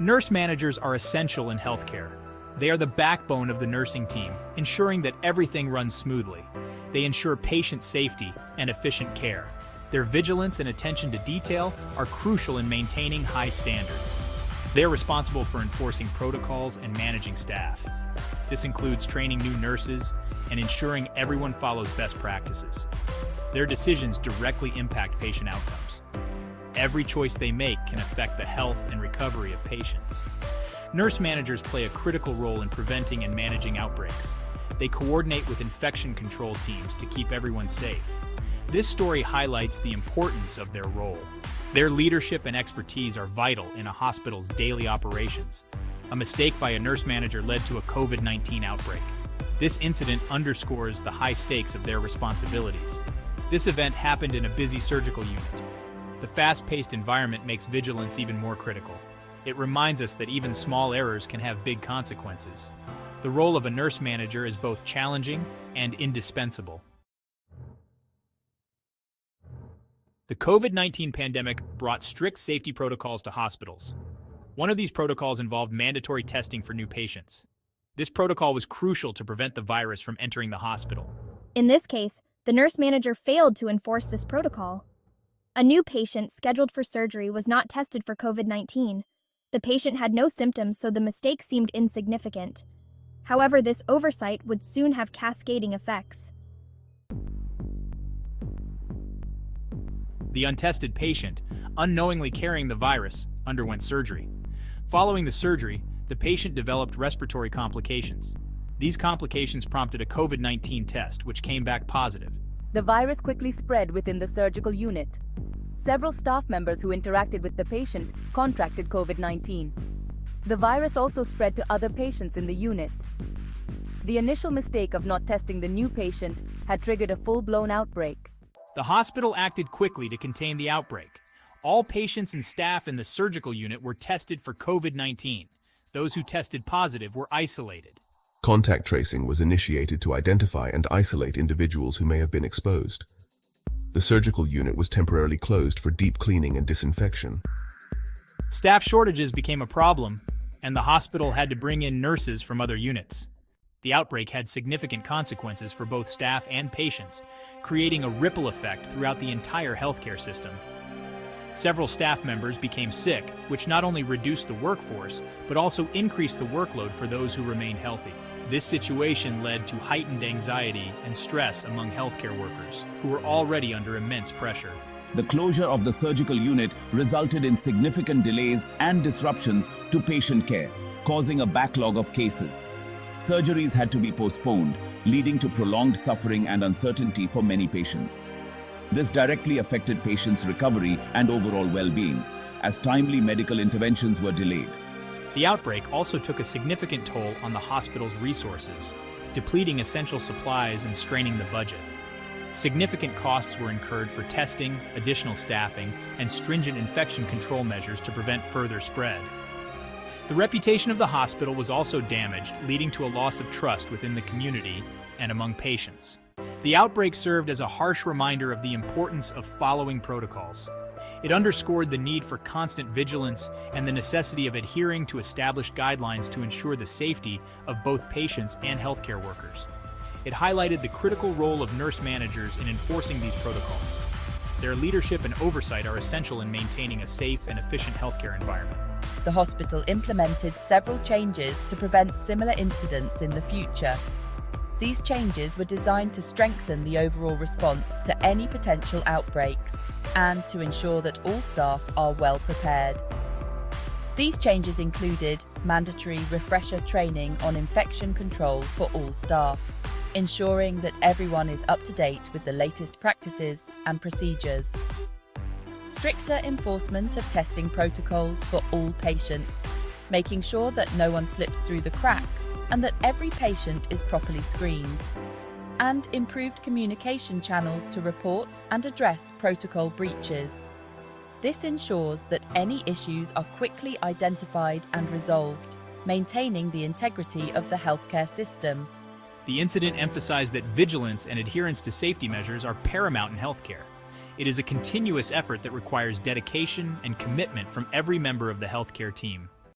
Nurse managers are essential in healthcare. They are the backbone of the nursing team, ensuring that everything runs smoothly. They ensure patient safety and efficient care. Their vigilance and attention to detail are crucial in maintaining high standards. They are responsible for enforcing protocols and managing staff. This includes training new nurses and ensuring everyone follows best practices. Their decisions directly impact patient outcomes. Every choice they make can affect the health and recovery of patients. Nurse managers play a critical role in preventing and managing outbreaks. They coordinate with infection control teams to keep everyone safe. This story highlights the importance of their role. Their leadership and expertise are vital in a hospital's daily operations. A mistake by a nurse manager led to a COVID-19 outbreak. This incident underscores the high stakes of their responsibilities. This event happened in a busy surgical unit. The fast-paced environment makes vigilance even more critical. It reminds us that even small errors can have big consequences. The role of a nurse manager is both challenging and indispensable. The COVID-19 pandemic brought strict safety protocols to hospitals. One of these protocols involved mandatory testing for new patients. This protocol was crucial to prevent the virus from entering the hospital. In this case, the nurse manager failed to enforce this protocol. A new patient scheduled for surgery was not tested for COVID-19. The patient had no symptoms, so the mistake seemed insignificant. However, this oversight would soon have cascading effects. The untested patient, unknowingly carrying the virus, underwent surgery. Following the surgery, the patient developed respiratory complications. These complications prompted a COVID-19 test, which came back positive. The virus quickly spread within the surgical unit. Several staff members who interacted with the patient contracted COVID-19. The virus also spread to other patients in the unit. The initial mistake of not testing the new patient had triggered a full-blown outbreak. The hospital acted quickly to contain the outbreak. All patients and staff in the surgical unit were tested for COVID-19. Those who tested positive were isolated. Contact tracing was initiated to identify and isolate individuals who may have been exposed. The surgical unit was temporarily closed for deep cleaning and disinfection. Staff shortages became a problem, and the hospital had to bring in nurses from other units. The outbreak had significant consequences for both staff and patients, creating a ripple effect throughout the entire healthcare system. Several staff members became sick, which not only reduced the workforce, but also increased the workload for those who remained healthy. This situation led to heightened anxiety and stress among healthcare workers, who were already under immense pressure. The closure of the surgical unit resulted in significant delays and disruptions to patient care, causing a backlog of cases. Surgeries had to be postponed, leading to prolonged suffering and uncertainty for many patients. This directly affected patients' recovery and overall well-being, as timely medical interventions were delayed. The outbreak also took a significant toll on the hospital's resources, depleting essential supplies and straining the budget. Significant costs were incurred for testing, additional staffing, and stringent infection control measures to prevent further spread. The reputation of the hospital was also damaged, leading to a loss of trust within the community and among patients. The outbreak served as a harsh reminder of the importance of following protocols. It underscored the need for constant vigilance and the necessity of adhering to established guidelines to ensure the safety of both patients and healthcare workers. It highlighted the critical role of nurse managers in enforcing these protocols. Their leadership and oversight are essential in maintaining a safe and efficient healthcare environment. The hospital implemented several changes to prevent similar incidents in the future. These changes were designed to strengthen the overall response to any potential outbreaks and to ensure that all staff are well prepared. These changes included mandatory refresher training on infection control for all staff, ensuring that everyone is up to date with the latest practices and procedures. Stricter enforcement of testing protocols for all patients, making sure that no one slips through the cracks and that every patient is properly screened. And improved communication channels to report and address protocol breaches. This ensures that any issues are quickly identified and resolved, maintaining the integrity of the healthcare system. The incident emphasized that vigilance and adherence to safety measures are paramount in healthcare. It is a continuous effort that requires dedication and commitment from every member of the healthcare team.